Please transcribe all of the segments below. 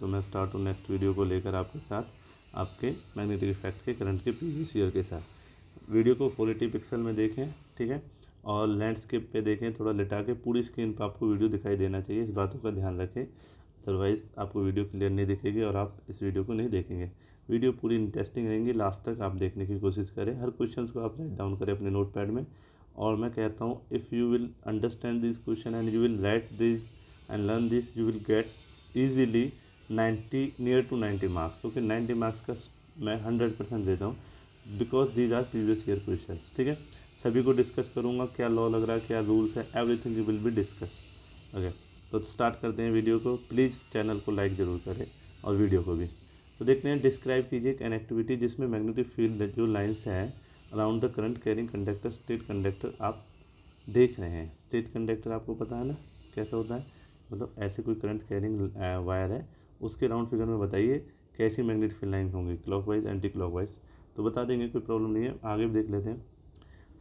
तो मैं स्टार्ट हूँ नेक्स्ट वीडियो को लेकर आपके साथ, आपके मैग्नेटिक इफेक्ट के करंट के प्रीवियस ईयर के साथ। वीडियो को 480 पिक्सल में देखें, ठीक है, और लैंडस्केप पे देखें, थोड़ा लिटा के। पूरी स्क्रीन पर आपको वीडियो दिखाई देना चाहिए, इस बातों का ध्यान रखें, अदरवाइज़ आपको वीडियो क्लियर नहीं दिखेगी और आप इस वीडियो को नहीं देखेंगे। वीडियो पूरी इंटरेस्टिंग रहेंगी, लास्ट तक आप देखने की कोशिश करें। हर क्वेश्चन को आप राइट डाउन करें अपने नोटपैड में। और मैं कहता हूँ, if you will understand this question and you will write this and learn this, you will get easily 90 near to 90 marks. Okay, 90 marks का मैं 100% देता हूँ, because these are previous year question. ठीक है, सभी को डिस्कस करूँगा, क्या लॉ लग रहा है, क्या रूल्स है, everything will be discuss. Okay, तो स्टार्ट करते हैं वीडियो को। प्लीज़ चैनल को लाइक ज़रूर करें और वीडियो को भी। तो देखते हैं, डिस्क्राइब कीजिए एक एक्टिविटी जिसमें मैग्नेटिक फील्ड जो लाइन्स हैं around the current carrying conductor, state conductor आप देख रहे हैं। स्टेट कंडक्टर आपको पता है ना कैसा होता है, मतलब ऐसे कोई करंट कैरिंग वायर है, उसके राउंड फिगर में बताइए कैसी मैग्नेटिक फील्ड लाइन होंगी, क्लॉकवाइज एंटी क्लॉकवाइज। तो बता देंगे, कोई प्रॉब्लम नहीं है। आगे भी देख लेते हैं।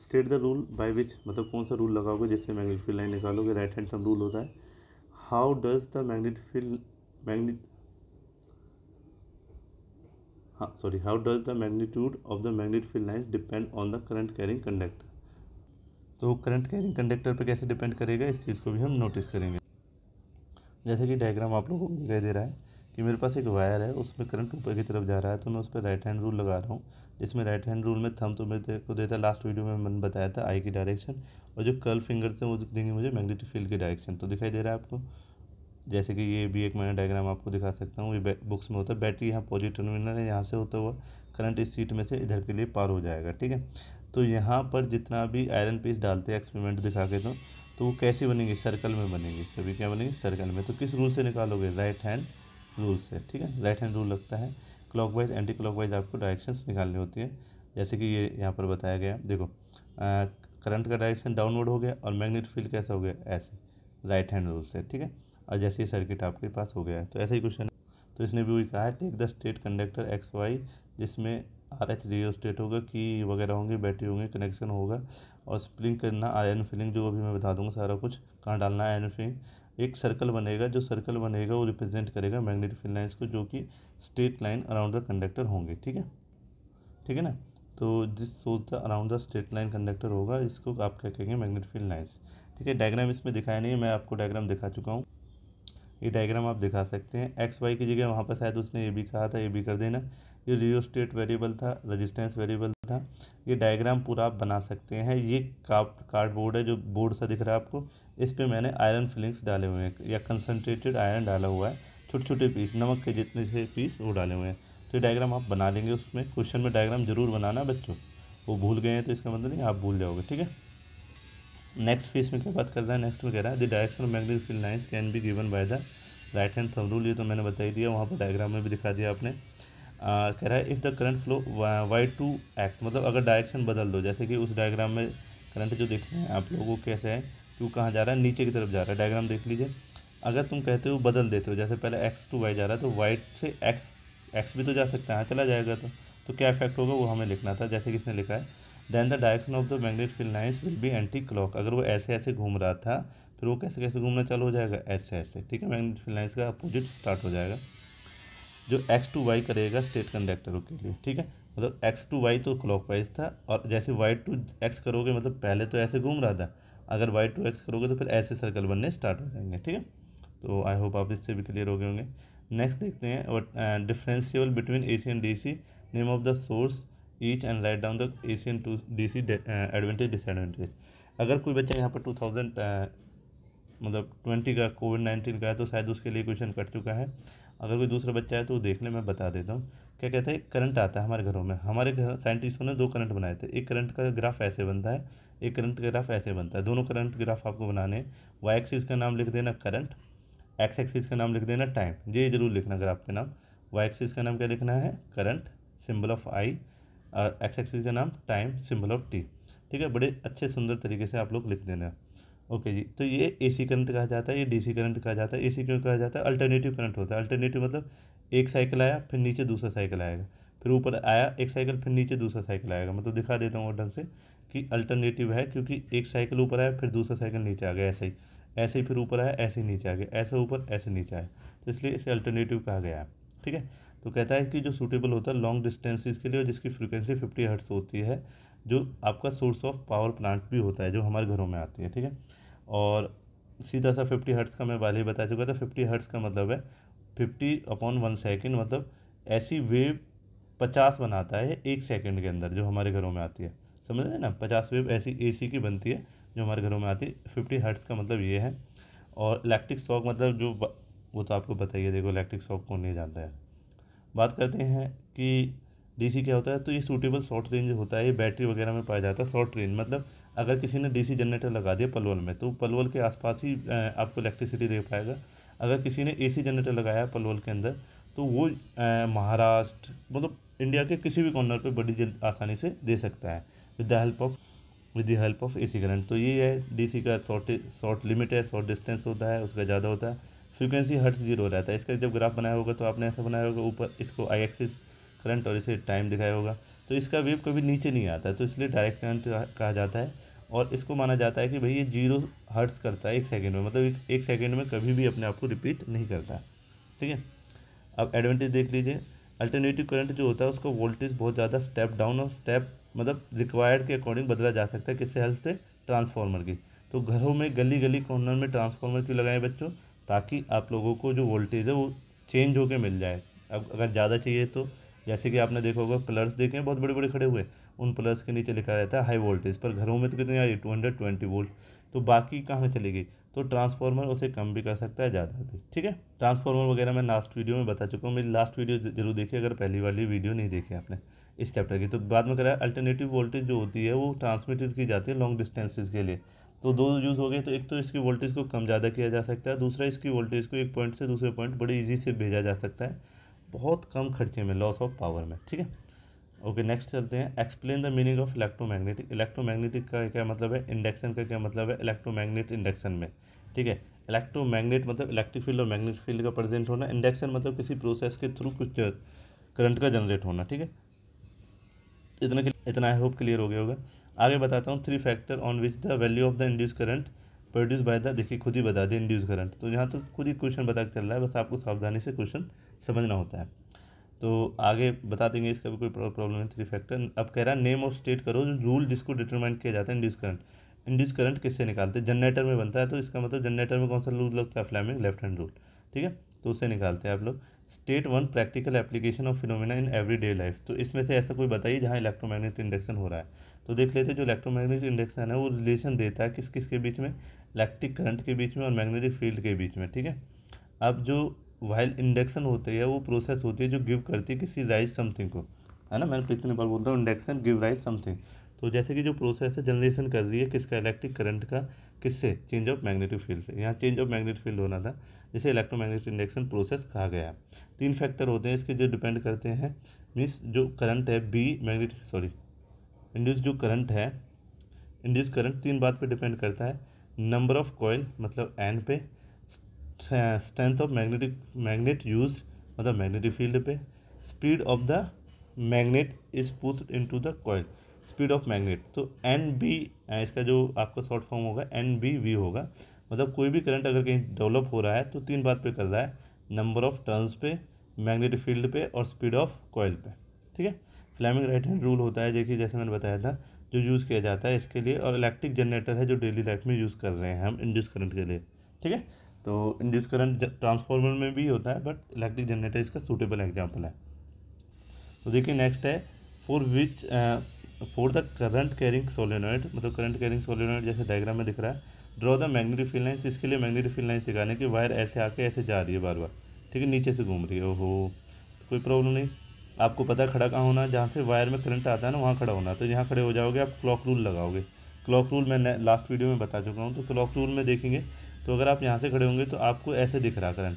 State the rule by which, मतलब कौन सा रूल लगाओगे जिससे मैग्नेटिक फील्ड लाइन निकालोगे। राइट हैंड थंब रूल होता है। How does the magnetic field how does the magnitude of the magnetic field lines depend on the current carrying conductor. तो current carrying conductor पर कैसे depend करेगा, इस चीज़ को भी हम नोटिस करेंगे। जैसे कि डायग्राम आप लोगों को दिखाई दे रहा है कि मेरे पास एक वायर है, उसमें करंट ऊपर की तरफ जा रहा है, तो मैं उस पर राइट हैंड रूल लगा रहा हूँ। जिसमें राइट हैंड रूल में थंब तो मेरे को देता है, लास्ट वीडियो में मैंने बताया था, आई की डायरेक्शन, और जो कर्ल फिंगर्स हैं वो देंगे मुझे मैग्नेटिक फील्ड की डायरेक्शन। तो दिखाई दे रहा है आपको, जैसे कि ये भी एक मैं डायग्राम आपको दिखा सकता हूँ। ये बुक्स में होता है, बैटरी यहाँ पॉजिटिव टर्मिनल है, यहाँ से होता हुआ करंट इस सीट में से इधर के लिए पार हो जाएगा। ठीक है, तो यहाँ पर जितना भी आयरन पीस डालते हैं एक्सपेरिमेंट दिखा के, तो वो कैसी बनेंगी, सर्कल में बनेंगी। सभी क्या बनेंगी, सर्कल में। तो किस रूल से निकालोगे, राइट हैंड रूल से। ठीक है, राइट हैंड रूल लगता है। क्लॉकवाइज एंटी क्लॉकवाइज आपको डायरेक्शंस निकालनी होती है, जैसे कि ये यहाँ पर बताया गया। देखो, करंट का डायरेक्शन डाउनवर्ड हो गया और मैग्नेटिक फील्ड कैसा हो गया, ऐसे, राइट हैंड रूल से। ठीक है, और जैसे ये सर्किट आपके पास हो गया है, तो ऐसा ही क्वेश्चन है। तो इसने भी वही कहा है, take the state conductor X Y, जिसमें आर एच रियोस्टेट होगा, की वगैरह होंगे, बैटरी होंगे, कनेक्शन होगा, और स्प्रिंग करना, आयरन फिलिंग, जो अभी मैं बता दूंगा सारा कुछ, कहाँ डालना है आयरन फिलिंग। एक सर्कल बनेगा, जो सर्कल बनेगा वो रिप्रेजेंट करेगा मैग्नेटिक फील्ड लाइन्स को, जो कि straight line around the conductor होंगे। ठीक है, ठीक है ना। तो जिस सोच the around the straight line conductor होगा, इसको आप क्या कहेंगे, मैग्नेटिक फील्ड लाइन्स। ठीक है, डायग्राम इसमें दिखाया नहीं है, मैं आपको डायग्राम दिखा चुका हूँ। ये डायग्राम आप दिखा सकते हैं। एक्स वाई की जगह वहाँ पर शायद उसने ये भी कहा था, ये भी कर देना। ये रियोस्टेट वेरिएबल था, रेजिस्टेंस वेरिएबल था। ये डायग्राम पूरा आप बना सकते हैं। ये कार्डबोर्ड है, जो बोर्ड सा दिख रहा है आपको, इस पर मैंने आयरन फिलिंग्स डाले हुए हैं, या कंसनट्रेटेड आयरन डाला हुआ है, छोटे छोटे पीस, नमक के जितने से पीस वो डाले हुए हैं। तो ये डायग्राम आप बना लेंगे। उसमें क्वेश्चन में डायग्राम जरूर बनाना बच्चों, वो भूल गए हैं तो इसका मतलब नहीं आप भूल जाओगे। ठीक है, नेक्स्ट फेस में क्या बात कर रहा है, नेक्स्ट में कह रहा है, the direction of magnetic field lines can be given by the right hand thumb rule. ये तो मैंने बता ही दिया, वहाँ पर डायग्राम में भी दिखा दिया आपने। कह रहा है, if the current flow Y to X, मतलब अगर डायरेक्शन बदल दो, जैसे कि उस डायग्राम में करंट जो देख रहे हैं आप लोगों को कैसे है, क्यों कहाँ जा रहा है, नीचे की तरफ जा रहा है। डायग्राम देख लीजिए। अगर तुम कहते हो बदल देते हो, जैसे पहले एक्स टू वाई जा रहा है, तो वाई से एक्स भी तो जा सकता है, चला जाएगा। तो क्या इफेक्ट होगा वो हमें लिखना था, जैसे किसने लिखा है, then the direction of the magnetic field lines will be anti clock. अगर वो ऐसे ऐसे घूम रहा था, फिर वो कैसे कैसे घूमना चालू हो जाएगा, ऐसे ऐसे। ठीक है, मैग्नेटिक फील्ड लाइन्स का अपोजिट स्टार्ट हो जाएगा, जो एक्स टू वाई करेगा स्टेट कंडक्टरों के लिए। ठीक है, मतलब एक्स टू वाई तो क्लॉकवाइज था, और जैसे वाई टू एक्स करोगे, मतलब पहले तो ऐसे घूम रहा था, अगर वाई टू एक्स करोगे तो फिर ऐसे सर्कल बनने स्टार्ट हो जाएंगे। ठीक है, तो आई होप आप इससे भी क्लियर हो गए होंगे। नेक्स्ट देखते हैं, और differential between A C and D C, name of the source each and write down the A C and to D C advantage disadvantage. अगर कोई बच्चा यहाँ पर 2000 मतलब 20 का, कोविड-19 का है, तो शायद उसके लिए क्वेश्चन कट चुका है। अगर कोई दूसरा बच्चा है तो देख ले, मैं बता देता हूँ। क्या कहते हैं, करंट आता है हमारे घरों में, हमारे घर साइंटिस्टों ने 2 करंट बनाए थे। एक करंट का ग्राफ ऐसे बनता है, एक करंट का ग्राफ ऐसे बनता है। दोनों करंट ग्राफ आपको बनाने हैं। वाई एक्सिस का नाम लिख देना करंट, एक्स एक्सिस का नाम लिख देना टाइम। ये जरूर लिखना ग्राफ के नाम। वाई एक्सिस का नाम क्या लिखना है, करंट, सिंबल ऑफ आई, और एक्स एक्सिस का नाम टाइम, सिंबल ऑफ टी। ठीक है, बड़े अच्छे सुंदर तरीके से आप लोग लिख देना। ओके जी, तो ये एसी करंट कहा जाता है, ये डीसी करंट कहा जाता है। एसी क्यों कहा जाता है, अल्टरनेटिव करंट होता है। अल्टरनेटिव मतलब एक साइकिल आया, फिर नीचे दूसरा साइकिल आएगा, फिर ऊपर आया एक साइकिल, फिर नीचे दूसरा साइकिल आएगा। मतलब दिखा देता हूँ और ढंग से कि अल्टरनेटिव है, क्योंकि एक साइकिल ऊपर आया, फिर दूसरा साइकिल नीचे आ गया, ऐसे ही फिर ऊपर आया, ऐसे ही नीचे आ गया, ऐसे ऊपर ऐसे नीचे आया। तो इसलिए इसे अल्टरनेटिव कहा गया है। ठीक है, तो कहता है कि जो सूटेबल होता है लॉन्ग डिस्टेंसेस के लिए और जिसकी फ्रीक्वेंसी 50 हर्ट्स होती है, जो आपका सोर्स ऑफ पावर प्लांट भी होता है जो हमारे घरों में आती है। ठीक है, और सीधा सा 50 हर्ट्स का मैं पहले ही बता चुका था। 50 हर्ट्स का मतलब है 50/1 सेकेंड, मतलब ऐसी वेव 50 बनाता है 1 सेकेंड के अंदर जो हमारे घरों में आती है। समझ रहे हैं ना, 50 वेव ऐसी एसी की बनती है जो हमारे घरों में आती है। 50 हर्ट्स का मतलब ये है। और इलेक्ट्रिक शॉक मतलब वो तो आपको बताइए, देखो इलेक्ट्रिक शॉक कौन नहीं जानता है। बात करते हैं कि डीसी क्या होता है, तो ये सूटेबल शॉर्ट रेंज होता है, ये बैटरी वगैरह में पाया जाता है। शॉर्ट रेंज मतलब अगर किसी ने डीसी जनरेटर लगा दिया पलवल में, तो पलवल के आसपास ही आपको इलेक्ट्रिसिटी दे पाएगा। अगर किसी ने एसी जनरेटर लगाया है पलवल के अंदर, तो वो महाराष्ट्र मतलब इंडिया के किसी भी कॉर्नर पे बड़ी जल्द आसानी से दे सकता है with the help of AC current. तो ये है डीसी का शॉर्ट लिमिट है, शॉर्ट डिस्टेंस होता है, उसका ज़्यादा होता है। फ्रीक्वेंसी हर्ट्ज 0 रहता है। इसका जब ग्राफ बनाया होगा तो आपने ऐसा बनाया होगा, ऊपर इसको आई एक्सिस करंट और इसे टाइम दिखाया होगा, तो इसका वेव कभी नीचे नहीं आता, तो इसलिए डायरेक्ट करंट कहा जाता है। और इसको माना जाता है कि भाई ये 0 हर्ट्ज करता है 1 सेकेंड में, मतलब 1 सेकेंड में कभी भी अपने आप को रिपीट नहीं करता। ठीक है, अब एडवांटेज देख लीजिए। अल्टरनेटिव करंट जो होता है उसका वोल्टेज बहुत ज़्यादा स्टेप डाउन और स्टेप मतलब रिक्वायर्ड के अकॉर्डिंग बदला जा सकता है। किससे हेल्प से? ट्रांसफार्मर की। तो घरों में गली गली कॉर्नर में ट्रांसफार्मर क्यों लगाएं बच्चों? ताकि आप लोगों को जो वोल्टेज है वो चेंज होकर मिल जाए। अब अगर ज़्यादा चाहिए तो जैसे कि आपने देखा होगा प्लर्स देखे हैं बहुत बड़े बड़े खड़े हुए, उन प्लर्स के नीचे लिखा रहता है हाई वोल्टेज, पर घरों में तो कितनी आ रही 220 वोल्ट, तो बाकी कहाँ चलेगी? तो ट्रांसफार्मर उसे कम भी कर सकता है, ज़्यादा भी। ठीक है, ट्रांसफार्मर वगैरह मैं लास्ट वीडियो में बता चुका हूँ। मेरी लास्ट वीडियो जरूर देखिए अगर पहली वाली वीडियो नहीं देखी आपने इस चैप्टर की। तो बाद में करा अल्टरनेटिव वोल्टेज जो होती है वो ट्रांसमिटेड की जाती है लॉन्ग डिस्टेंसेज के लिए। तो दो यूज़ हो गए, तो एक तो इसकी वोल्टेज को कम ज़्यादा किया जा सकता है, दूसरा इसकी वोल्टेज को एक पॉइंट से दूसरे पॉइंट बड़ी ईजी से भेजा जा सकता है, बहुत कम खर्चे में, लॉस ऑफ पावर में। ठीक है, ओके नेक्स्ट चलते हैं। Explain the meaning of electromagnetic. Electromagnetic का क्या मतलब है, इंडक्शन का क्या मतलब है इलेक्ट्रोमैग्नेट इंडक्शन में। ठीक है, इलेक्ट्रोमैग्नेट मतलब इलेक्ट्रिक फील्ड और मैग्नेटिक फील्ड का प्रेजेंट होना, इंडक्शन मतलब किसी प्रोसेस के थ्रू कुछ करंट का जनरेट होना। ठीक है, इतना आई होप क्लियर हो गया होगा। आगे बताता हूँ 3 factor on which the value of the induce current produce by the, देखिए खुद ही बता दिया इंड्यूस करंट, तो यहाँ तो खुद ही क्वेश्चन पता चल रहा है, बस आपको सावधानी से क्वेश्चन समझना होता है। तो आगे बता देंगे, इसका भी कोई प्रॉब्लम नहीं। 3 फैक्टर। अब कह रहा है नेम ऑफ स्टेट करो जो रूल जिसको डिटरमाइन किया जाता है इंड्यूस करंट। इंड्यूस करंट किससे निकालते हैं? जनरेटर में बनता है, तो इसका मतलब जनरेटर में कौन सा रूल लगता है? Fleming left hand rule. ठीक है, तो उससे निकालते हैं आप लोग। State 1 practical application of phenomena in everyday life. तो इसमें से ऐसा कोई बताइए जहाँ इलेक्ट्रोमैग्नेटिक इंडक्शन हो रहा है। तो देख लेते हैं, जो इलेक्ट्रोमैग्नेटिक इंडक्शन है वो रिलेशन देता है किस किस के बीच में? इलेक्ट्रिक करंट के बीच में और मैग्नेटिक फील्ड के बीच में। ठीक है, अब जो वाइल इंडक्शन होती है वो प्रोसेस होती है जो गिव करती है किसी राइज समथिंग को, है ना, मैं कितने बार बोलता हूँ इंडक्शन गिव राइज समथिंग। तो जैसे कि जो प्रोसेस है जनरेशन कर रही है किसका? इलेक्ट्रिक करंट का। किससे? चेंज ऑफ मैग्नेटिक फील्ड से। यहाँ चेंज ऑफ मैग्नेटिक फील्ड होना था, जिसे इलेक्ट्रोमैग्नेटिक इंडक्शन प्रोसेस कहा गया है। 3 फैक्टर होते हैं इसके जो डिपेंड करते हैं, मीन्स जो करंट है बी मैग्नेटिक सॉरी इंड्यूस जो करंट है, इंड्यूस करंट 3 बात पे डिपेंड करता है। नंबर ऑफ कॉइल मतलब एन पे, स्ट्रेंथ ऑफ मैग्नेट यूज मतलब मैग्नेटिक फील्ड पे, speed of the magnet is pushed into the coil, speed of magnet. तो एन बी इसका जो आपका शॉर्ट फॉर्म होगा एन बी वी होगा। मतलब कोई भी करंट अगर कहीं डेवलप हो रहा है तो 3 बात पे कर रहा है, नंबर ऑफ टर्न्स पे, मैग्नेटिक फील्ड पे और स्पीड ऑफ कॉइल पे। ठीक है, फ्लेमिंग राइट हैंड रूल होता है देखिए, जैसे मैंने बताया था, जो यूज़ किया जाता है इसके लिए, और इलेक्ट्रिक जनरेटर है जो डेली लाइफ में यूज़ कर रहे हैं हम इंड्यूस करंट के लिए। ठीक है, तो इंड्यूस करंट ट्रांसफार्मर में भी होता है, बट इलेक्ट्रिक जनरेटर इसका सूटेबल एग्जाम्पल है। तो देखिए नेक्स्ट है, for the current carrying solenoid, मतलब करंट कैरिंग सोलेनॉइड जैसे डायग्राम में दिख रहा है। Draw the magnetic field lines. इसके लिए मैग्नेटिक फील्ड लाइन्स दिखाने की वायर ऐसे आके ऐसे जा रही है बार बार। ठीक है, नीचे से घूम रही है। ओहो, कोई प्रॉब्लम नहीं। आपको पता है खड़ा कहाँ होना, जहाँ से वायर में करंट आता है ना वहाँ खड़ा होना। तो यहाँ खड़े हो जाओगे, आप क्लॉक रूल लगाओगे। क्लॉक रूल मैं लास्ट वीडियो में बता चुका हूँ। तो क्लॉक रूल में देखेंगे तो अगर आप यहाँ से खड़े होंगे तो आपको ऐसे दिख रहा करंट।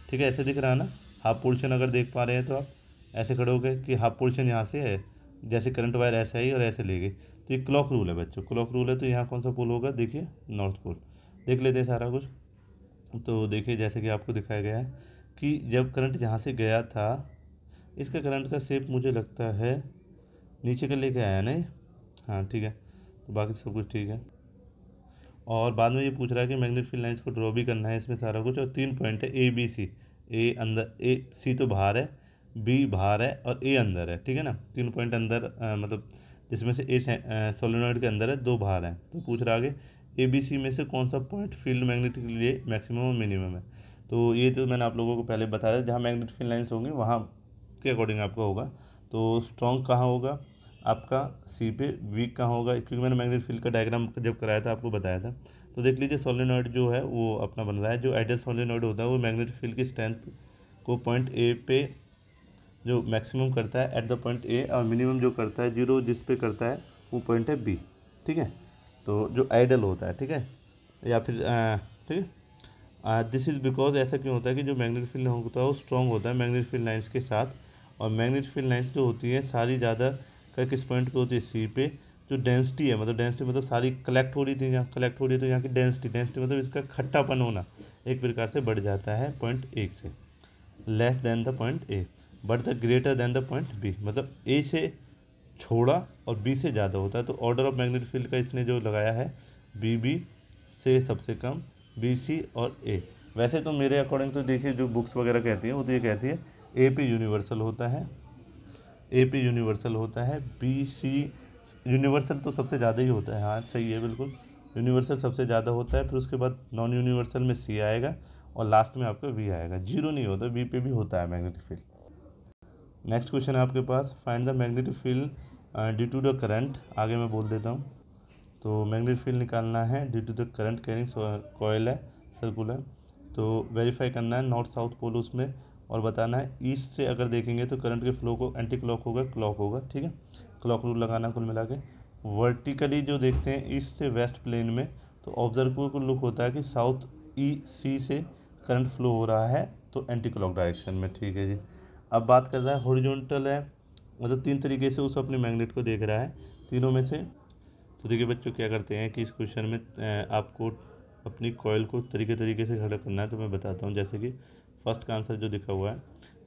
ठीक है, ऐसे दिख रहा है ना, हाफ पोर्शन अगर देख पा रहे हैं तो आप ऐसे खड़े हो गए कि हाफ पोर्शन यहाँ से है, जैसे करंट वायर ऐसे आई और ऐसे ले गई। तो ये क्लॉक रूल है बच्चों, क्लॉक रूल है। तो यहाँ कौन सा पोल होगा? देखिए नॉर्थ पोल। देख लेते हैं सारा कुछ। तो देखिए जैसे कि आपको दिखाया गया है कि जब करंट यहाँ से गया था, इसका करंट का शेप मुझे लगता है नीचे का लेके आया नहीं। हाँ ठीक है, तो बाकी सब कुछ ठीक है। और बाद में ये पूछ रहा है कि मैग्नेटिक फील्ड लाइंस को ड्रॉ भी करना है इसमें सारा कुछ, और 3 पॉइंट है ए बी सी। ए अंदर, ए सी तो बाहर है, बी बाहर है और ए अंदर है, ठीक है ना। 3 पॉइंट अंदर मतलब जिसमें से ए सोलेनॉइड के अंदर है, 2 बाहर हैं। तो पूछ रहा आगे ए बी सी में से कौन सा पॉइंट फील्ड मैग्नेट के लिए मैक्सिमम और मिनिमम है। तो ये तो मैंने आप लोगों को पहले बताया, जहाँ मैग्नेट फील्ड लाइन्स होंगी वहाँ के अकॉर्डिंग आपका होगा। तो स्ट्रॉन्ग कहाँ होगा आपका सी पे, वीक कहाँ होगा, क्योंकि मैंने मैग्नेट फील्ड का डायग्राम जब कराया था आपको बताया था। तो देख लीजिए सोलेनॉइड जो है वो अपना बन रहा है, जो आइडियल सोलेनॉइड होता है वो मैग्नेट फील्ड की स्ट्रेंथ को पॉइंट ए पे जो मैक्सिमम करता है एट द पॉइंट ए, और मिनिमम जो करता है जीरो जिस पे करता है वो पॉइंट है बी, ठीक है। तो जो आइडियल होता है, ठीक है, या फिर ठीक है। दिस इज़ बिकॉज ऐसा क्यों होता है कि जो मैग्नेट फील्ड होता है वो स्ट्रॉन्ग होता है मैग्नेट फील्ड लाइन्स के साथ, और मैग्नेट फील्ड लाइन्स जो होती है सारी ज़्यादा का किस पॉइंट पे होती है, सी पे। जो डेंसिटी है, मतलब डेंसिटी मतलब सारी कलेक्ट हो रही थी, यहाँ कलेक्ट हो रही है, तो यहाँ की डेंसिटी, डेंसिटी मतलब इसका खट्टापन होना एक प्रकार से बढ़ जाता है पॉइंट ए से, less than the point A but the greater than the point B, मतलब ए से छोड़ा और बी से ज़्यादा होता है। तो ऑर्डर ऑफ मैग्नेटिक फील्ड का इसने जो लगाया है बी से सबसे कम, बी सी और ए। वैसे तो मेरे अकॉर्डिंग तो देखिए जो बुक्स वगैरह कहती हैं वो तो ये कहती है ए पे यूनिवर्सल होता है, ए पे यूनिवर्सल होता है, बी सी यूनिवर्सल तो सबसे ज़्यादा ही होता है, हाँ सही है बिल्कुल, यूनिवर्सल सबसे ज़्यादा होता है, फिर उसके बाद नॉन यूनिवर्सल में सी आएगा और लास्ट में आपका वी आएगा, जीरो नहीं होता, वी पे भी होता है मैग्नेटिक फील्ड। नेक्स्ट क्वेश्चन है आपके पास, find the magnetic field due to the current. आगे मैं बोल देता हूँ। तो मैग्नेटिक फील्ड निकालना है due to the current carrying coil है सर्कुलर। तो वेरीफाई करना है नॉर्थ साउथ पोल उसमें, और बताना है ईस्ट से अगर देखेंगे तो करंट के फ्लो को एंटी क्लॉक होगा, क्लॉक होगा, ठीक है। क्लॉक रूल लगाना कुल मिला के। वर्टिकली जो देखते हैं ईस्ट से वेस्ट प्लेन में, तो ऑब्जर्व को लुक होता है कि साउथ ई सी से करंट फ्लो हो रहा है, तो एंटी क्लॉक डायरेक्शन में, ठीक है जी। अब बात कर रहा है हॉरिजॉन्टल है, मतलब 3 तरीके से उस अपने मैग्नेट को देख रहा है, तीनों में से। तो देखिए बच्चों क्या करते हैं कि इस क्वेश्चन में आपको अपनी कॉइल को तरीके तरीके से खड़ा करना है, तो मैं बताता हूँ। जैसे कि फर्स्ट का आंसर जो दिखा हुआ है,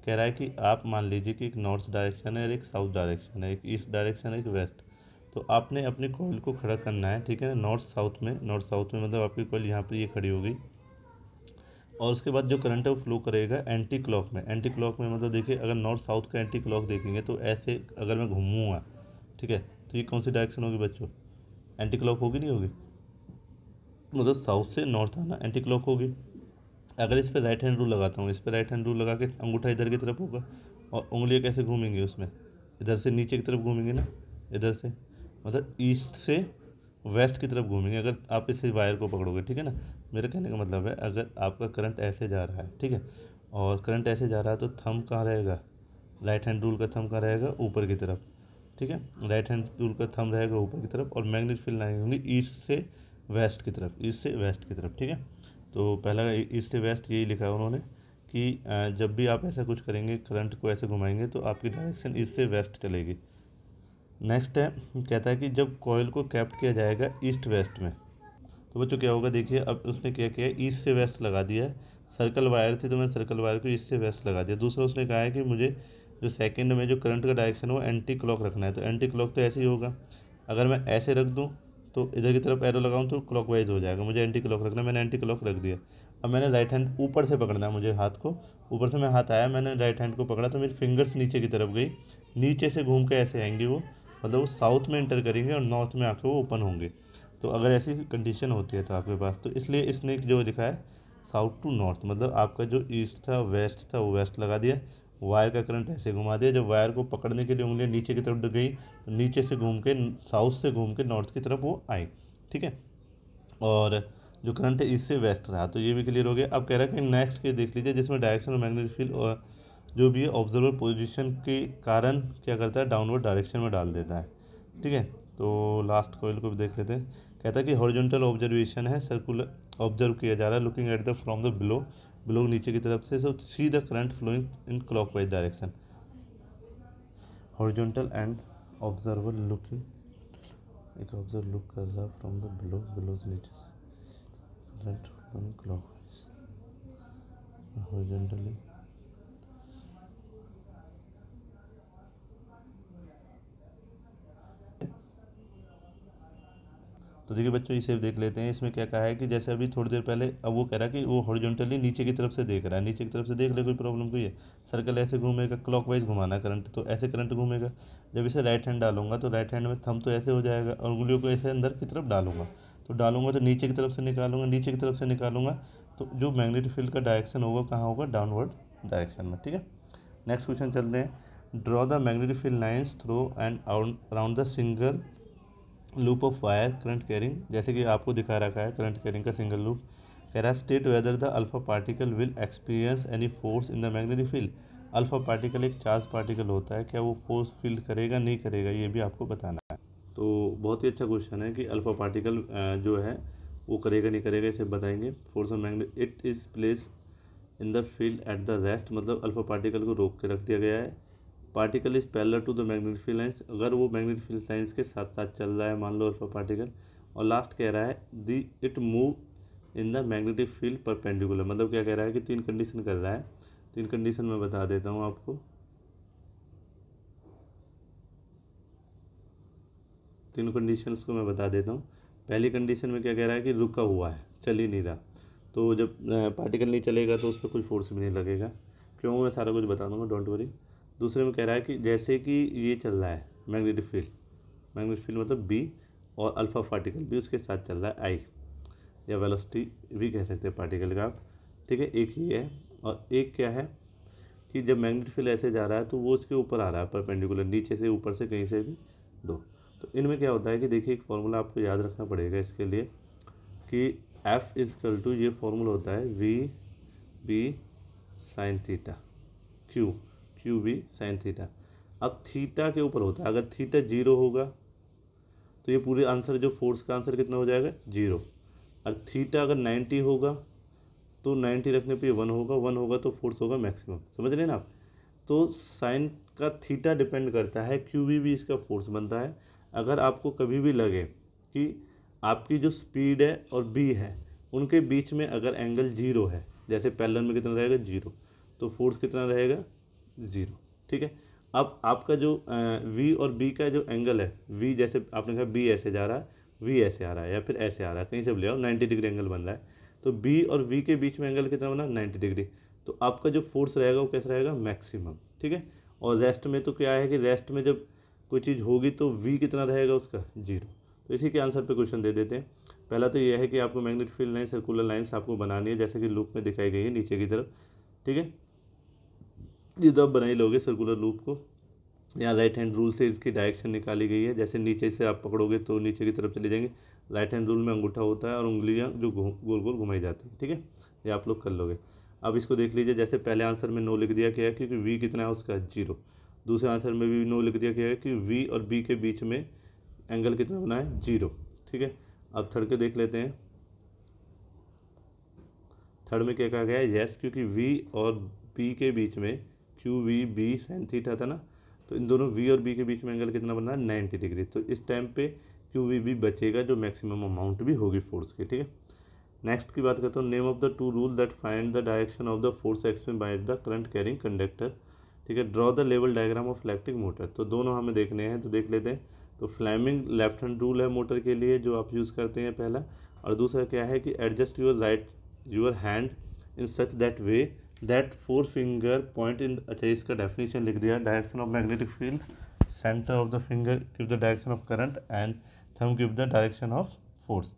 कह रहा है कि आप मान लीजिए कि एक नॉर्थ डायरेक्शन है और एक साउथ डायरेक्शन है, एक ईस्ट डायरेक्शन है, एक वेस्ट। तो आपने अपनी कॉइल को खड़ा करना है, ठीक है ना, नॉर्थ साउथ में। नॉर्थ साउथ में मतलब आपकी कॉइल यहाँ पर ये खड़ी होगी, और उसके बाद जो करंट है वो फ्लो करेगा एंटी क्लॉक में। एंटी क्लॉक में मतलब देखिए अगर नॉर्थ साउथ का एंटी क्लॉक देखेंगे तो ऐसे अगर मैं घूमूंगा, ठीक है, तो ये कौन सी डायरेक्शन होगी बच्चों, एंटी क्लॉक होगी नहीं होगी, मतलब साउथ से नॉर्थ आना एंटी क्लॉक होगी। अगर इस पर राइट हैंड रूल लगाता हूँ, इस पर राइट हैंड रूल लगा के अंगूठा इधर की तरफ होगा, और उंगलियाँ कैसे घूमेंगी उसमें, इधर से नीचे की तरफ घूमेंगे ना, इधर से, मतलब ईस्ट से वेस्ट की तरफ घूमेंगे अगर आप इस वायर को पकड़ोगे, ठीक है ना। मेरे कहने का मतलब है अगर आपका करंट ऐसे जा रहा है, ठीक है, और करंट ऐसे जा रहा है, तो थंब कहाँ रहेगा, राइट हैंड रूल का थंब कहाँ रहेगा, ऊपर की तरफ, ठीक है। राइट हैंड रूल का थंब रहेगा ऊपर की तरफ, और मैग्नेटिक फील्ड लाइन होंगी ईस्ट से वेस्ट की तरफ, ईस्ट से वेस्ट की तरफ, ठीक है। तो पहला ईस्ट से वेस्ट यही लिखा है उन्होंने कि जब भी आप ऐसा कुछ करेंगे, करंट को ऐसे घुमाएंगे, तो आपकी डायरेक्शन ईस्ट से वेस्ट चलेगी। नेक्स्ट है, कहता है कि जब कॉइल को कैप्ट किया जाएगा ईस्ट वेस्ट में, तो बच्चों क्या होगा, देखिए अब उसने क्या किया है, ईस्ट से वेस्ट लगा दिया है। सर्कल वायर थी तो मैंने सर्कल वायर को ईस्ट से वेस्ट लगा दिया। दूसरा उसने कहा है कि मुझे जो सेकंड में जो करंट का डायरेक्शन है वो एंटी क्लॉक रखना है, तो एंटी क्लॉक तो ऐसे ही होगा, अगर मैं ऐसे रख दूँ तो इधर की तरफ एरो लगाऊँ तो क्लॉकवाइज हो जाएगा, मुझे एंटी क्लॉक रखना है, मैंने एंटी क्लॉक रख दिया। अब मैंने राइट हैंड ऊपर से पकड़ना है, मुझे हाथ को ऊपर से, मैं हाथ आया, मैंने राइट हैंड को पकड़ा, तो मेरी फिंगर्स नीचे की तरफ गई, नीचे से घूम के ऐसे आएंगे वो, मतलब वो साउथ में इंटर करेंगे और नॉर्थ में आके वो ओपन होंगे। तो अगर ऐसी कंडीशन होती है तो आपके पास, तो इसलिए इसने जो लिखा है साउथ टू नॉर्थ, मतलब आपका जो ईस्ट था वेस्ट था वो वेस्ट लगा दिया, वायर का करंट ऐसे घुमा दिया, जब वायर को पकड़ने के लिए उंगलियां नीचे की तरफ गई तो नीचे से घूम के साउथ से घूम के नॉर्थ की तरफ वो आई, ठीक है। और जो करंट है ईस्ट से वेस्ट रहा, तो ये भी क्लियर हो गया। अब कह रहा है कि नेक्स्ट के देख लीजिए, जिसमें डायरेक्शन और मैग्नेटिक फील्ड और जो भी है ऑब्जर्वर पोजीशन के कारण क्या करता है, डाउनवर्ड डायरेक्शन में डाल देता है, ठीक है। तो लास्ट कॉइल को भी देख लेते हैं। कहता है कि हॉरिजॉन्टल ऑब्जर्वेशन है, सर्कुलर ऑब्जर्व किया जा रहा है, looking at the from the below, below नीचे की तरफ से, so see the current flowing in clockwise direction. Horizontal and observer looking, एक ऑब्जर्व लुक कर रहा है फ्रॉम द बिलो, बिलो से नीचे करंट फ्लोइंग क्लॉकवाइज हॉरिजॉन्टली। तो देखिए बच्चों इसे देख लेते हैं। इसमें क्या कहा है कि जैसे अभी थोड़ी देर पहले अब वो कह रहा है कि वो हॉरिजॉन्टली नीचे की तरफ से देख रहा है, नीचे की तरफ से देख ले, कोई प्रॉब्लम कोई है। सर्कल ऐसे घूमेगा, क्लॉकवाइज घुमाना करंट, तो ऐसे करंट घूमेगा। जब इसे राइट हैंड डालूंगा तो राइट हैंड में थंब तो ऐसे हो जाएगा और उंगलियों को ऐसे अंदर की तरफ डालूंगा, तो डालूंगा तो नीचे की तरफ से निकालूंगा, नीचे की तरफ से निकालूंगा, तो जो मैग्नेटिक फील्ड का डायरेक्शन होगा कहाँ होगा, डाउनवर्ड डायरेक्शन में। ठीक है, नेक्स्ट क्वेश्चन चलते हैं। Draw the magnetic field lines through and around the single loop of wire current carrying. जैसे कि आपको दिखा रखा है करंट कैरिंग का सिंगल लूप। कह रहा है state whether the alpha particle will experience any force in the magnetic field. Alpha particle एक चार्ज पार्टिकल होता है, क्या वो फोर्स फील्ड करेगा नहीं करेगा, ये भी आपको बताना है। तो बहुत ही अच्छा क्वेश्चन है कि अल्फा पार्टिकल जो है वो करेगा नहीं करेगा, इसे बताएंगे। Force of magnet it is place in the field at the rest, मतलब अल्फा पार्टिकल को रोक के रख दिया गया है। Particle is parallel to the magnetic field lines, अगर वो मैग्नेटिक फील्ड लाइंस के साथ साथ चल रहा है मान लो अल्फा पार्टिकल। और लास्ट कह रहा है the it move in the magnetic field perpendicular, मतलब क्या कह रहा है कि तीन कंडीशन कर रहा है। तीन कंडीशन मैं बता देता हूँ आपको। तीन कंडीशंस को मैं बता देता हूँ। पहली कंडीशन में क्या कह रहा है कि रुका हुआ है, चल ही नहीं रहा, तो जब पार्टिकल नहीं चलेगा तो उस पर कोई फोर्स भी नहीं लगेगा। क्यों, मैं सारा कुछ बता दूंगा, डोंट वरी। दूसरे में कह रहा है कि जैसे कि ये चल रहा है मैग्नेटिक फील्ड, मैग्नेटिक फील्ड मतलब बी, और अल्फा पार्टिकल भी उसके साथ चल रहा है आई, या वेलोसिटी भी कह सकते हैं पार्टिकल का आप। ठीक है, एक ही है। और एक क्या है कि जब मैग्नेटिक फील्ड ऐसे जा रहा है तो वो उसके ऊपर आ रहा है परपेंडिकुलर, नीचे से ऊपर से कहीं से भी दो। तो इनमें क्या होता है कि देखिए एक फॉर्मूला आपको याद रखना पड़ेगा इसके लिए कि एफ इजकल टू, ये फॉर्मूला होता है V B sine theta, Q B sine theta. अब थीटा के ऊपर होता है, अगर थीटा जीरो होगा तो ये पूरे आंसर, जो फोर्स का आंसर कितना हो जाएगा, जीरो। और थीटा अगर 90 होगा तो 90 रखने पे 1 होगा, 1 होगा तो फोर्स होगा मैक्सिमम, समझ रहे हैं ना आप। तो साइन का थीटा डिपेंड करता है, क्यू भी इसका फोर्स बनता है। अगर आपको कभी भी लगे कि आपकी जो स्पीड है और बी है उनके बीच में अगर एंगल जीरो है, जैसे पैरेलल में कितना रहेगा, जीरो, तो फोर्स कितना रहेगा, ज़ीरो। ठीक है, अब आपका जो वी और बी का जो एंगल है, वी जैसे आपने कहा बी ऐसे जा रहा है, वी ऐसे आ रहा है या फिर ऐसे आ रहा है, कहीं से भी ले आओ, 90 डिग्री एंगल बन रहा है, तो बी और वी के बीच में एंगल कितना बना, 90 डिग्री। तो आपका जो फोर्स रहेगा वो कैसा रहेगा, मैक्सिमम। ठीक है, और रेस्ट में तो क्या है कि रेस्ट में जब कोई चीज़ होगी तो वी कितना रहेगा उसका, जीरो। तो इसी के आंसर पे क्वेश्चन दे देते हैं। पहला तो यह है कि आपको magnetic field line circular lines आपको बनानी है, जैसे कि लूप में दिखाई गई है नीचे की तरफ। ठीक है, ये तो आप बना ही लोगे सर्कुलर लूप को। यहाँ राइट हैंड रूल से इसकी डायरेक्शन निकाली गई है, जैसे नीचे से आप पकड़ोगे तो नीचे की तरफ चले जाएंगे। राइट हैंड रूल में अंगूठा होता है और उंगलियाँ जो गोल गोल घुमाई जाती हैं। ठीक है, ये आप लोग कर लोगे। अब इसको देख लीजिए, जैसे पहले आंसर में नो लिख दिया क्या है, क्योंकि वी कितना है उसका, जीरो। दूसरे आंसर में भी नो लिख दिया क्या है कि वी और बी के बीच में एंगल कितना बना है, जीरो। ठीक है, अब थर्ड के देख लेते हैं। थर्ड में क्या कहा गया है, यस, क्योंकि वी और बी के बीच में Q V B sine theta था ना, तो इन दोनों वी और बी के बीच में एंगल कितना बना है, 90 डिग्री। तो इस टाइम पे क्यू वी बी बचेगा, जो मैक्सिमम अमाउंट भी होगी फोर्स की। ठीक है, नेक्स्ट की बात करता हूँ, name of the two rule that find the direction of the force expand by the current carrying conductor. ठीक है, draw the level diagram of electric motor. तो दोनों हमें देखने हैं, तो देख लेते हैं। तो फ्लेमिंग लेफ्ट हैंड रूल है मोटर के लिए जो आप यूज़ करते हैं पहला, और दूसरा क्या है कि adjust your hand in such that way that four finger point in, अच्छा इसका डेफिनेशन लिख दिया, direction of magnetic field, centre of the finger give the direction of current and thumb give the direction of force.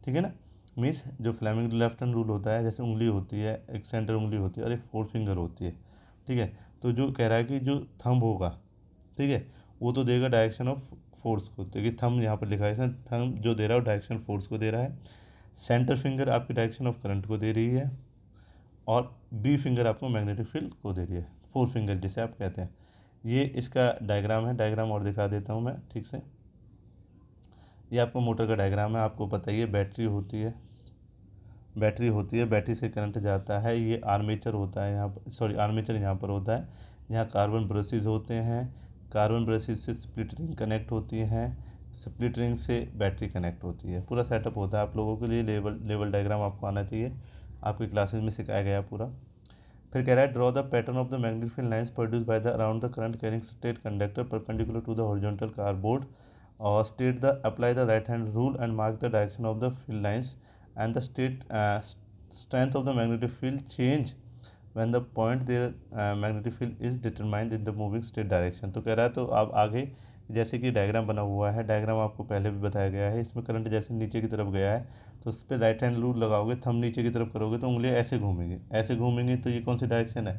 ठीक है ना, means जो Fleming left hand rule होता है, जैसे उंगली होती है, एक सेंटर उंगली होती है और एक फोर फिंगर होती है। ठीक है, तो जो कह रहा है कि जो थंब होगा, ठीक है, वो तो देगा डायरेक्शन ऑफ फोर्स को, देखिए थंब यहाँ पर लिखा है, थंब जो दे रहा है वो डायरेक्शन फोर्स को दे रहा है। सेंटर फिंगर आपकी डायरेक्शन ऑफ करंट को दे रही है, और बी फिंगर आपको मैग्नेटिक फील्ड को दे रही है, फोर फिंगर जिसे आप कहते हैं। ये इसका डायग्राम है, डायग्राम और दिखा देता हूँ मैं ठीक से। ये आपको मोटर का डायग्राम है, आपको पता ही है, बैटरी होती है, बैटरी से करंट जाता है। ये आर्मेचर होता है यहाँ पर, सॉरी आर्मेचर यहाँ पर होता है, यहाँ कार्बन ब्रशेज होते हैं, कार्बन ब्रशेज से स्प्लिट रिंग कनेक्ट होती हैं, स्प्लिट रिंग से बैटरी कनेक्ट होती है, पूरा सेटअप होता है आप लोगों के लिए। लेवल डायग्राम आपको आना चाहिए, आपकी क्लासेज में सिखाया गया पूरा। फिर कह रहा है draw the pattern of the magnetic field lines produce by the around the current carrying straight conductor perpendicular to the horizontal cardboard और state the apply the right hand rule and mark the direction of the field lines and the state strength of the magnetic field change when the point there magnetic field is determined in the moving state direction. तो कह रहा है तो आप आगे जैसे कि diagram बना हुआ है, डायग्राम आपको पहले भी बताया गया है, इसमें करंट जैसे नीचे की तरफ गया है तो उस पर राइट हैंड रूल लगाओगे, थंब नीचे की तरफ करोगे तो उंगलियां ऐसे घूमेंगी, ऐसे घूमेंगी। तो ये कौन सी डायरेक्शन है?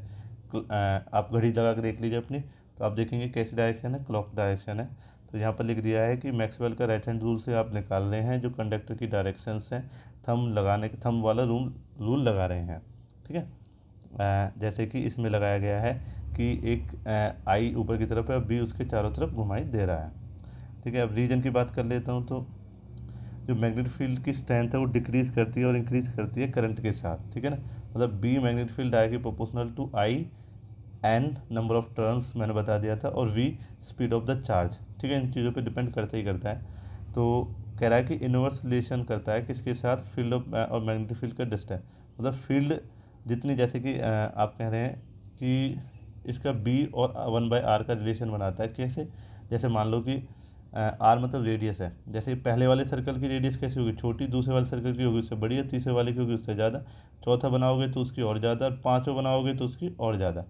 आप घड़ी लगा के देख लीजिए अपनी, तो आप देखेंगे कैसी डायरेक्शन है, क्लॉक डायरेक्शन है। तो यहाँ पर लिख दिया है कि मैक्सवेल का राइट हैंड रूल से आप निकाल रहे हैं जो कंडक्टर की डायरेक्शंस हैं, थंब वाला रूल लगा रहे हैं। ठीक है, जैसे कि इसमें लगाया गया है कि एक आई ऊपर की तरफ है और बी उसके चारों तरफ घुमाई दे रहा है। ठीक है, अब रीजन की बात कर लेता हूँ। तो जो मैग्नेटिक फील्ड की स्ट्रेंथ है वो डिक्रीज करती है और इंक्रीज करती है करंट के साथ। ठीक है ना, मतलब B magnetic field directly proportional to I N number of turns मैंने बता दिया था, और V speed of the charge. ठीक है, इन चीज़ों पे डिपेंड करता ही करता है। तो कह रहा है कि इनवर्स रिलेशन करता है किसके साथ? फील्ड ऑफ और मैग्नेटिक फील्ड का डिस्टेंस, मतलब फील्ड जितनी, जैसे कि आप कह रहे हैं कि इसका बी और 1/r का रिलेशन बनाता है। कैसे? जैसे मान लो कि आर मतलब रेडियस है, जैसे पहले वाले सर्कल की रेडियस कैसी होगी? छोटी, दूसरे वाले सर्कल की होगी उससे बड़ी है, तीसरे वाले की होगी उससे ज़्यादा, चौथा बनाओगे तो उसकी और ज़्यादा, और पाँचों बनाओगे तो उसकी और ज़्यादा।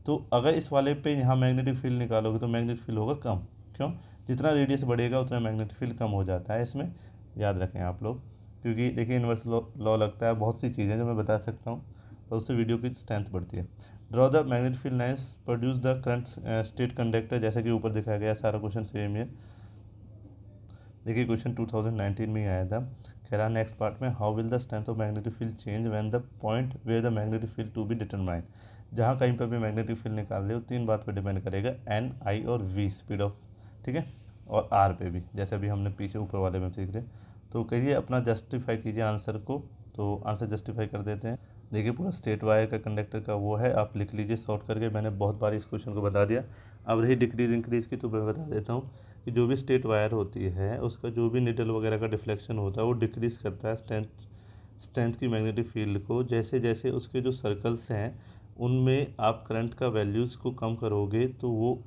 तो अगर इस वाले पे यहाँ मैग्नेटिक फील्ड निकालोगे तो मैग्नेटिक फील्ड होगा कम। क्यों? जितना रेडियस बढ़ेगा उतना मैग्नेटिक फील्ड कम हो जाता है। इसमें याद रखें आप लोग, क्योंकि देखिए इन्वर्स लॉ लगता है, बहुत सी चीज़ें जो मैं बता सकता हूँ, तो उससे वीडियो की स्ट्रेंथ बढ़ती है। Draw the magnetic field lines produce the current state conductor, जैसे कि ऊपर दिखाया गया, सारा क्वेश्चन सेम है। देखिए क्वेश्चन 2019 में ही आया था। कह रहा नेक्स्ट पार्ट में, how will the strength of magnetic field change when the point where the magnetic field to be determined. जहाँ कहीं पर भी मैग्नेटिक फील्ड निकाल रहे हो, तीन बात पर डिपेंड करेगा, एन, आई और वी स्पीड ऑफ, ठीक है, और आर पे भी, जैसे अभी हमने पीछे ऊपर वाले में सीख रहे। तो कहिए अपना जस्टिफाई कीजिए आंसर को। तो आंसर जस्टिफाई कर देते हैं। देखिए पूरा स्टेट वायर का कंडक्टर का वो है, आप लिख लीजिए शॉर्ट करके, मैंने बहुत बार इस क्वेश्चन को बता दिया। अब रही डिक्रीज इंक्रीज की, तो मैं बता देता हूँ कि जो भी स्टेट वायर होती है उसका जो भी निडल वगैरह का डिफ्लेक्शन होता है वो डिक्रीज करता है स्ट्रेंथ की मैग्नेटिक फील्ड को। जैसे जैसे उसके जो सर्कल्स हैं उनमें आप करंट का वैल्यूज़ को कम करोगे तो वो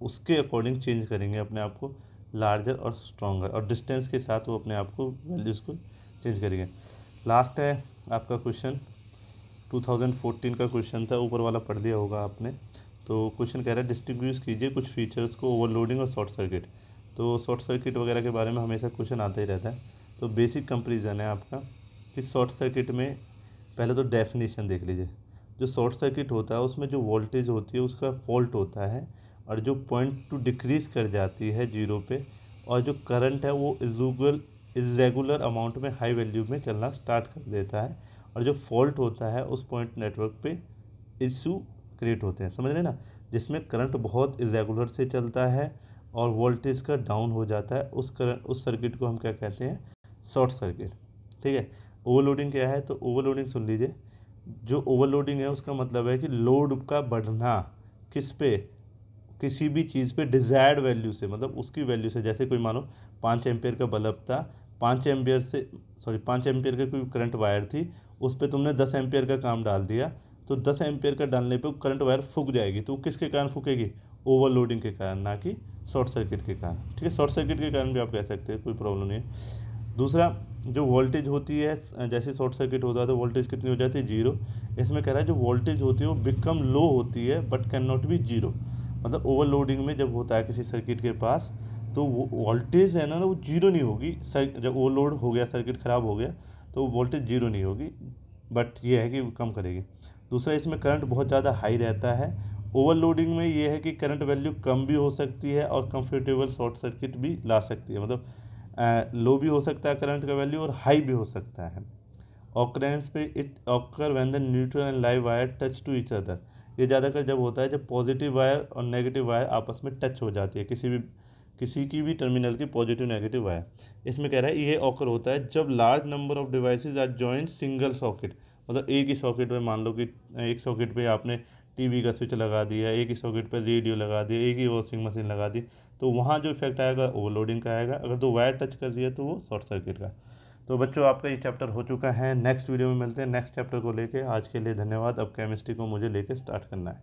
उसके अकॉर्डिंग चेंज करेंगे अपने आप को, लार्जर और स्ट्रॉन्गर, और डिस्टेंस के साथ वो अपने आप को वैल्यूज़ को चेंज करेंगे। लास्ट है आपका क्वेश्चन, 2014 का क्वेश्चन था, ऊपर वाला पढ़ लिया होगा आपने। तो क्वेश्चन कह रहा है डिस्टिंग्विश कीजिए कुछ फीचर्स को, ओवरलोडिंग और शॉर्ट सर्किट। तो शॉर्ट सर्किट वगैरह के बारे में हमेशा क्वेश्चन आता ही रहता है। तो बेसिक कंपेरिजन है आपका कि शॉर्ट सर्किट में पहले तो डेफिनेशन देख लीजिए। जो शॉर्ट सर्किट होता है उसमें जो वोल्टेज होती है उसका फॉल्ट होता है, और जो पॉइंट टू डिक्रीज कर जाती है जीरो पे, और जो करंट है वो इरेगुलर अमाउंट में हाई वैल्यू में चलना स्टार्ट कर देता है, और जो फॉल्ट होता है उस पॉइंट नेटवर्क पे इशू क्रिएट होते हैं, समझ रहे ना, जिसमें करंट बहुत इरेगुलर से चलता है और वोल्टेज का डाउन हो जाता है, उस सर्किट को हम क्या कहते हैं? Short circuit. ठीक है, ओवरलोडिंग क्या है? तो ओवरलोडिंग सुन लीजिए, जो ओवरलोडिंग है उसका मतलब है कि लोड का बढ़ना किस पे? किसी भी चीज़ पे डिज़ायर्ड वैल्यू से, मतलब उसकी वैल्यू से। जैसे कोई मानो 5 एम्पियर का बल्ब था, 5 एम्पियर का कोई करंट वायर थी, उस पर तुमने 10 एम्पियर का काम डाल दिया, तो 10 एम्पियर का डालने पे करंट वायर फूक जाएगी। तो किसके कारण फूकेगी? ओवरलोडिंग के कारण, ना कि शॉर्ट सर्किट के कारण। ठीक है, शॉर्ट सर्किट के कारण भी आप कह सकते हैं, कोई प्रॉब्लम नहीं है। दूसरा, जो वोल्टेज होती है, जैसे शॉर्ट सर्किट होता है तो वोल्टेज कितनी हो जाती है? जीरो। इसमें कह रहा है जो वोल्टेज होती है वो बिकम लो होती है but can not be zero. मतलब ओवरलोडिंग में जब होता है किसी सर्किट के पास, तो वो वोल्टेज है ना वो जीरो नहीं होगी। जब ओवरलोड हो गया, सर्किट ख़राब हो गया, तो वोल्टेज जीरो नहीं होगी, बट ये है कि वो कम करेगी। दूसरा, इसमें करंट बहुत ज़्यादा हाई रहता है। ओवरलोडिंग में ये है कि करंट वैल्यू कम भी हो सकती है और कंफर्टेबल शॉर्ट सर्किट भी ला सकती है, मतलब लो भी हो सकता है करंट का वैल्यू और हाई भी हो सकता है। ऑकरेंस पे it occur when the neutral and live wire touch to each other. ये ज़्यादातर जब होता है जब पॉजिटिव वायर और नेगेटिव वायर आपस में टच हो जाती है, किसी की भी टर्मिनल की पॉजिटिव नेगेटिव वायर। इसमें कह रहा है ये ऑकर होता है जब large number of devices are joint single socket, मतलब एक ही सॉकेट में, मान लो कि एक सॉकेट पे आपने टीवी का स्विच लगा दिया, एक ही सॉकेट पे रेडियो लगा दिया, एक ही वॉशिंग मशीन लगा दी, तो वहाँ जो इफेक्ट आएगा ओवरलोडिंग का आएगा। अगर तो वायर टच कर दिया तो वो शॉर्ट सर्किट का। तो बच्चों आपका ये चैप्टर हो चुका है, नेक्स्ट वीडियो में मिलते हैं नेक्स्ट चैप्टर को लेके। आज के लिए धन्यवाद। अब केमिस्ट्री को मुझे लेके स्टार्ट करना है।